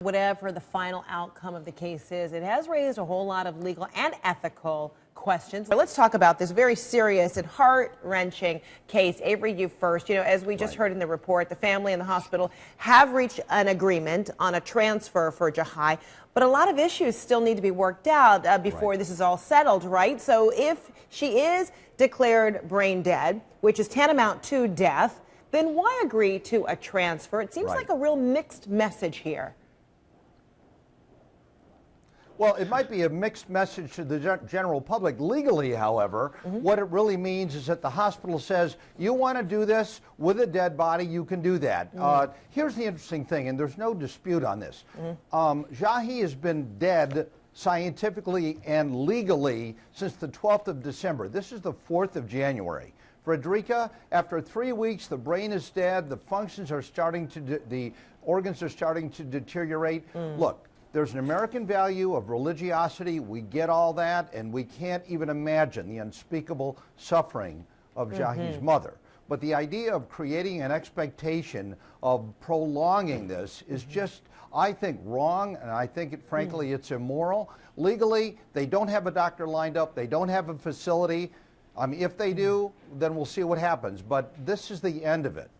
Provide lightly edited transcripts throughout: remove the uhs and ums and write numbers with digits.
Whatever the final outcome of the case is, it has raised a whole lot of legal and ethical questions. Let's talk about this very serious and heart-wrenching case. Avery, you first. As we just heard in the report, the family and the hospital have reached an agreement on a transfer for Jahai, but a lot of issues still need to be worked out before this is all settled, right? So if she is declared brain dead, which is tantamount to death, then why agree to a transfer? It seems like a real mixed message here. Well, it might be a mixed message to the general public. Legally, however, what it really means is that the hospital says, you want to do this with a dead body, you can do that. Here's the interesting thing, and there's no dispute on this. Jahai has been dead scientifically and legally since the 12th of December. This is the 4th of January. Frederica, after 3 weeks, the brain is dead, the functions are starting to, the organs are starting to deteriorate. Look, there's an American value of religiosity. We get all that, and we can't even imagine the unspeakable suffering of Jahai's mother. But the idea of creating an expectation of prolonging this is just, I think, wrong, and I think, frankly, it's immoral. Legally, they don't have a doctor lined up. They don't have a facility. I mean, if they do, then we'll see what happens. But this is the end of it.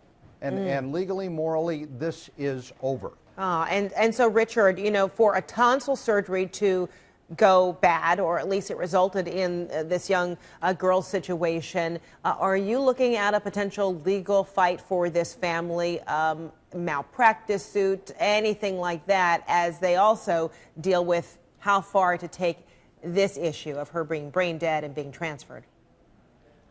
And legally, morally, this is over. And so, Richard, for a tonsil surgery to go bad, or at least it resulted in this young girl's situation, are you looking at a potential legal fight for this family, malpractice suit, anything like that, as they also deal with how far to take this issue of her being brain dead and being transferred?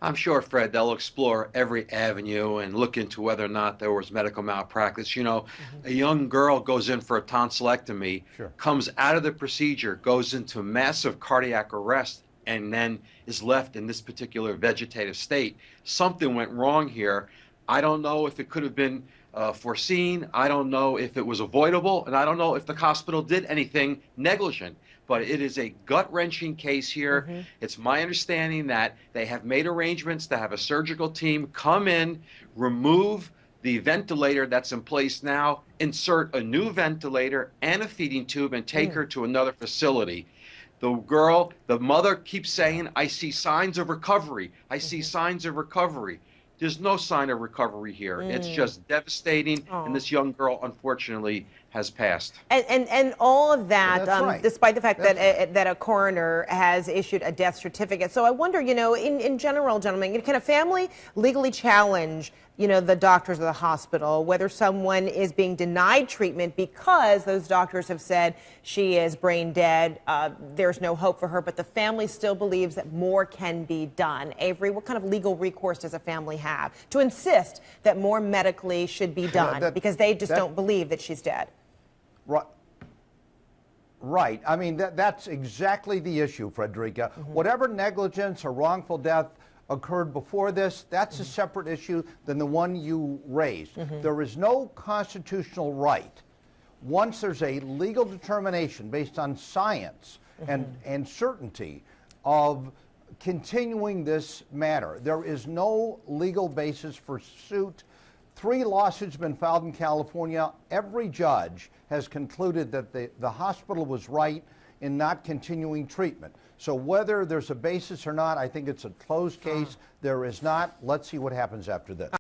I'm sure, Fred, they'll explore every avenue and look into whether or not there was medical malpractice. A young girl goes in for a tonsillectomy, comes out of the procedure, goes into massive cardiac arrest, and then is left in this particular vegetative state. Something went wrong here. I don't know if it could have been foreseen. I don't know if it was avoidable, and I don't know if the hospital did anything negligent. But it is a gut-wrenching case here. It's my understanding that they have made arrangements to have a surgical team come in, remove the ventilator that's in place now, insert a new ventilator and a feeding tube, and take her to another facility. The mother keeps saying, I see signs of recovery. I see signs of recovery. There's no sign of recovery here. It's just devastating, and this young girl, unfortunately, has passed. And all of that, despite the fact that a coroner has issued a death certificate. So I wonder, in general, gentlemen, can a family legally challenge, the doctors of the hospital, whether someone is being denied treatment because those doctors have said she is brain dead, there's no hope for her, but the family still believes that more can be done? Avery, what kind of legal recourse does a family have to insist that more medically should be done because they just don't believe that she's dead? Right. I mean, that's exactly the issue, Frederica. Whatever negligence or wrongful death occurred before this, that's a separate issue than the one you raised. There is no constitutional right, once there's a legal determination based on science and certainty of continuing this matter. There is no legal basis for suit. 3 lawsuits have been filed in California. Every judge has concluded that the hospital was right in not continuing treatment. So whether there's a basis or not, I think it's a closed case. There is not. Let's see what happens after this.